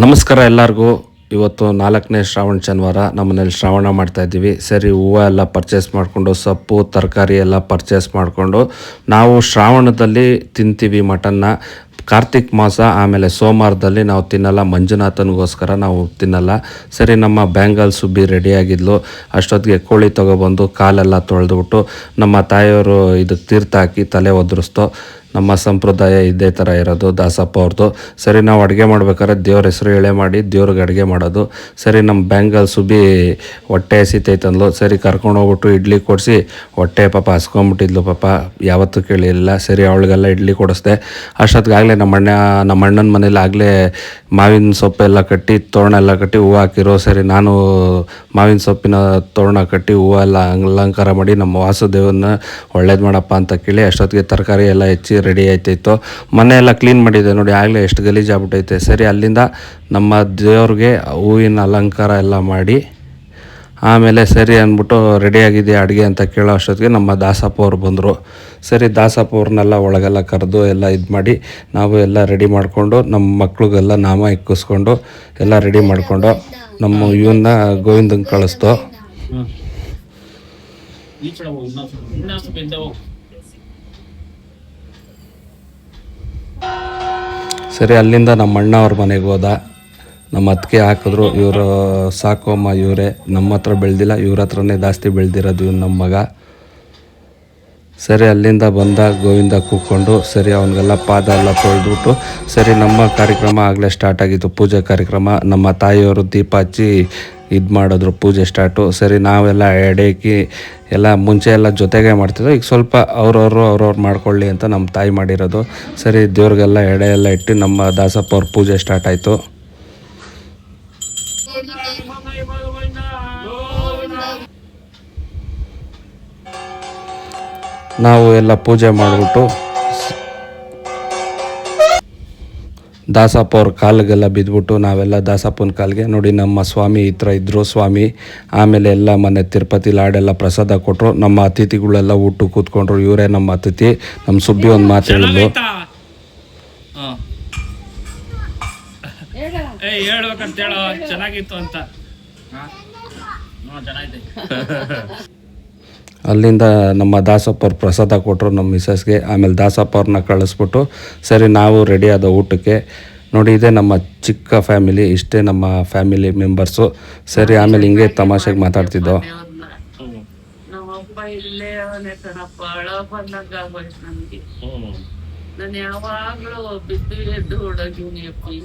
ನಮಸ್ಕಾರ ಎಲ್ಲರಿಗೂ. ಇವತ್ತು 4ನೇ ಶ್ರಾವಣ ಶನಿವಾರ. ನಮ್ಮ ಮನೇಲಿ ಶ್ರಾವಣ ಮಾಡ್ತಾಯಿದ್ದೀವಿ. ಸರಿ, ಹೂವು ಎಲ್ಲ ಪರ್ಚೇಸ್ ಮಾಡಿಕೊಂಡು, ಸೊಪ್ಪು ತರಕಾರಿ ಎಲ್ಲ ಪರ್ಚೇಸ್ ಮಾಡಿಕೊಂಡು ನಾವು ಶ್ರಾವಣದಲ್ಲಿ ತಿಂತೀವಿ ಮಟನ್ನ. ಕಾರ್ತಿಕ್ ಮಾಸ ಆಮೇಲೆ ಸೋಮವಾರದಲ್ಲಿ ನಾವು ತಿನ್ನಲ್ಲ, ಮಂಜುನಾಥನಿಗೋಸ್ಕರ ನಾವು ತಿನ್ನಲ್ಲ. ಸರಿ, ನಮ್ಮ ಬ್ಯಾಂಗಲ್ ಸುಬ್ಬಿ ರೆಡಿಯಾಗಿದ್ಲು. ಅಷ್ಟೊತ್ತಿಗೆ ಕೋಳಿ ತೊಗೊಬಂದು ಕಾಲೆಲ್ಲ ತೊಳೆದ್ಬಿಟ್ಟು ನಮ್ಮ ತಾಯಿಯವರು ಇದಕ್ಕೆ ತೀರ್ಥ ಹಾಕಿ ತಲೆ ಒದರಿಸ್ತೋ. ನಮ್ಮ ಸಂಪ್ರದಾಯ ಇದೇ ಥರ ಇರೋದು ದಾಸಪ್ಪ ಅವ್ರದ್ದು. ಸರಿ, ನಾವು ಅಡುಗೆ ಮಾಡ್ಬೇಕಾದ್ರೆ ದೇವ್ರ ಹೆಸರು ಎಳೆ ಮಾಡಿ ದೇವ್ರಿಗೆ ಅಡುಗೆ ಮಾಡೋದು. ಸರಿ, ನಮ್ಮ ಬ್ಯಾಂಗಲ್ ಸುಬ್ಬಿ ಹೊಟ್ಟೆ ಹಸಿತೈತಂದ್ಲು. ಸರಿ, ಕರ್ಕೊಂಡೋಗ್ಬಿಟ್ಟು ಇಡ್ಲಿ ಕೊಡಿಸಿ ಹೊಟ್ಟೆ ಪಾಪ ಹಸ್ಕೊಂಬಿಟ್ಟಿದ್ಲು. ಪಾಪ ಯಾವತ್ತೂ ಕೇಳಿರಲಿಲ್ಲ. ಸರಿ, ಅವಳಿಗೆಲ್ಲ ಇಡ್ಲಿ ಕೊಡಿಸ್ದೆ. ಅಷ್ಟೊತ್ತಿಗಾಗಲೇ ನಮ್ಮ ಅಣ್ಣನ ಮನೇಲಿ ಆಗಲೇ ಮಾವಿನ ಸೊಪ್ಪೆಲ್ಲ ಕಟ್ಟಿ ತೋರಣ ಎಲ್ಲ ಕಟ್ಟಿ ಹೂವು ಹಾಕಿರೋ. ಸರಿ, ನಾನು ಮಾವಿನ ಸೊಪ್ಪಿನ ತೋರಣ ಕಟ್ಟಿ ಹೂವು ಎಲ್ಲ ಅಲಂಕಾರ ಮಾಡಿ ನಮ್ಮ ವಾಸುದೇವನ್ನ ಒಳ್ಳೇದು ಮಾಡಪ್ಪ ಅಂತ ಕೇಳಿ ಅಷ್ಟೊತ್ತಿಗೆ ತರಕಾರಿ ಎಲ್ಲ ಹೆಚ್ಚಿ ರೆಡಿ ಆಯ್ತಾಯಿತ್ತು. ಮನೆ ಎಲ್ಲ ಕ್ಲೀನ್ ಮಾಡಿದ್ದೆ ನೋಡಿ, ಆಗಲೇ ಎಷ್ಟು ಗಲೀಜಾಗ್ಬಿಟ್ಟೈತೆ. ಸರಿ, ಅಲ್ಲಿಂದ ನಮ್ಮ ದೇವ್ರಿಗೆ ಹೂವಿನ ಅಲಂಕಾರ ಎಲ್ಲ ಮಾಡಿ ಆಮೇಲೆ ಸರಿ ಅಂದ್ಬಿಟ್ಟು ರೆಡಿಯಾಗಿದೆ ಅಡುಗೆ ಅಂತ ಕೇಳೋ ಅಷ್ಟೊತ್ತಿಗೆ ನಮ್ಮ ದಾಸಪ್ಪ ಅವ್ರು ಬಂದರು. ಸರಿ, ದಾಸಪ್ಪ ಅವ್ರನ್ನೆಲ್ಲ ಒಳಗೆಲ್ಲ ಕರೆದು ಎಲ್ಲ ಇದು ಮಾಡಿ ನಾವು ಎಲ್ಲ ರೆಡಿ ಮಾಡಿಕೊಂಡು ನಮ್ಮ ಮಕ್ಳಿಗೆಲ್ಲ ನಾಮ ಇಕ್ಕಿಸ್ಕೊಂಡು ಎಲ್ಲ ರೆಡಿ ಮಾಡಿಕೊಂಡು ನಮ್ಮ ಇವನ್ನ ಗೋವಿಂದಂಗೆ ಕಳಿಸ್ತೋ. ಸರಿ, ಅಲ್ಲಿಂದ ನಮ್ಮ ಅಣ್ಣ ಅವ್ರ ಮನೆಗೆ ಹೋದ. ನಮ್ಮ ಅತ್ತಿಗೆ ಹಾಕಿದ್ರು, ಇವರು ಸಾಕೋಮ್ಮ ಇವರೇ, ನಮ್ಮ ಹತ್ರ ಬೆಳೆದಿಲ್ಲ, ಇವ್ರ ಹತ್ರನೇ ಜಾಸ್ತಿ ಬೆಳೆದಿರೋದು ಇವ್ನು ನಮ್ಮ ಮಗ. ಸರಿ, ಅಲ್ಲಿಂದ ಬಂದ ಗೋವಿಂದ ಕೂತ್ಕೊಂಡು ಸರಿ ಅವನಿಗೆಲ್ಲ ಪಾದ ಎಲ್ಲ ತೊಳೆದ್ಬಿಟ್ಟು ಸರಿ ನಮ್ಮ ಕಾರ್ಯಕ್ರಮ ಆಗಲೇ ಸ್ಟಾರ್ಟ್ ಆಗಿತ್ತು, ಪೂಜೆ ಕಾರ್ಯಕ್ರಮ. ನಮ್ಮ ತಾಯಿಯವರು ದೀಪ ಹಚ್ಚಿ ಇದು ಮಾಡಿದ್ರು, ಪೂಜೆ ಸ್ಟಾರ್ಟು. ಸರಿ, ನಾವೆಲ್ಲ ಎಡೆಕಿ ಎಲ್ಲ ಮುಂಚೆ ಎಲ್ಲ ಜೊತೆಗೆ ಮಾಡ್ತಿದ್ದೋ, ಈಗ ಸ್ವಲ್ಪ ಅವ್ರವ್ರು ಮಾಡ್ಕೊಳ್ಳಿ ಅಂತ ನಮ್ಮ ತಾಯಿ ಮಾಡಿರೋದು. ಸರಿ, ದೇವ್ರಿಗೆಲ್ಲ ಎಡೆ ಎಲ್ಲ ಇಟ್ಟು ನಮ್ಮ ದಾಸಪ್ಪ ಅವ್ರ ಪೂಜೆ ಸ್ಟಾರ್ಟ್ ಆಯಿತು. ನಾವು ಎಲ್ಲ ಪೂಜೆ ಮಾಡಿಬಿಟ್ಟು ದಾಸಪ್ಪ ಅವ್ರ ಕಾಲಿಗೆಲ್ಲ ಬಿದ್ದುಬಿಟ್ಟು ನಾವೆಲ್ಲ ದಾಸಪ್ಪನ ಕಾಲಿಗೆ ನೋಡಿ ನಮ್ಮ ಸ್ವಾಮಿ ಈ ಥರ ಇದ್ದರು ಸ್ವಾಮಿ. ಆಮೇಲೆ ಎಲ್ಲ ಮನೆ ತಿರುಪತಿ ಲಾಡೆಲ್ಲ ಪ್ರಸಾದ ಕೊಟ್ಟರು. ನಮ್ಮ ಅತಿಥಿಗಳೆಲ್ಲ ಊಟ ಕೂತ್ಕೊಂಡ್ರು. ಇವರೇ ನಮ್ಮ ಅತಿಥಿ. ನಮ್ಮ ಸುಬ್ಬಿ ಒಂದು ಮಾತು ಹೇಳಿದ್ಲು, ಚೆನ್ನಾಗಿತ್ತು ಅಂತ. ಅಲ್ಲಿಂದ ನಮ್ಮ ದಾಸಪ್ಪ ಅವ್ರು ಪ್ರಸಾದ ಕೊಟ್ಟರು ನಮ್ಮ ಮಿಸಸ್ಗೆ. ಆಮೇಲೆ ದಾಸಪ್ಪ ಅವ್ರನ್ನ ಕಳಿಸ್ಬಿಟ್ಟು ಸರಿ ನಾವು ರೆಡಿ ಆದ ಊಟಕ್ಕೆ. ನೋಡಿ, ಇದೇ ನಮ್ಮ ಚಿಕ್ಕ ಫ್ಯಾಮಿಲಿ, ಇಷ್ಟೇ ನಮ್ಮ ಫ್ಯಾಮಿಲಿ ಮೆಂಬರ್ಸು. ಸರಿ, ಆಮೇಲೆ ಹಿಂಗೆ ತಮಾಷೆಗೆ ಮಾತಾಡ್ತಿದ್ದೋ. ನಾನು ಯಾವಾಗಲೂ ಬಿದ್ದು ಎದ್ದು ಓಡೋಗಿನಿ ಅಪ್ಪಿ.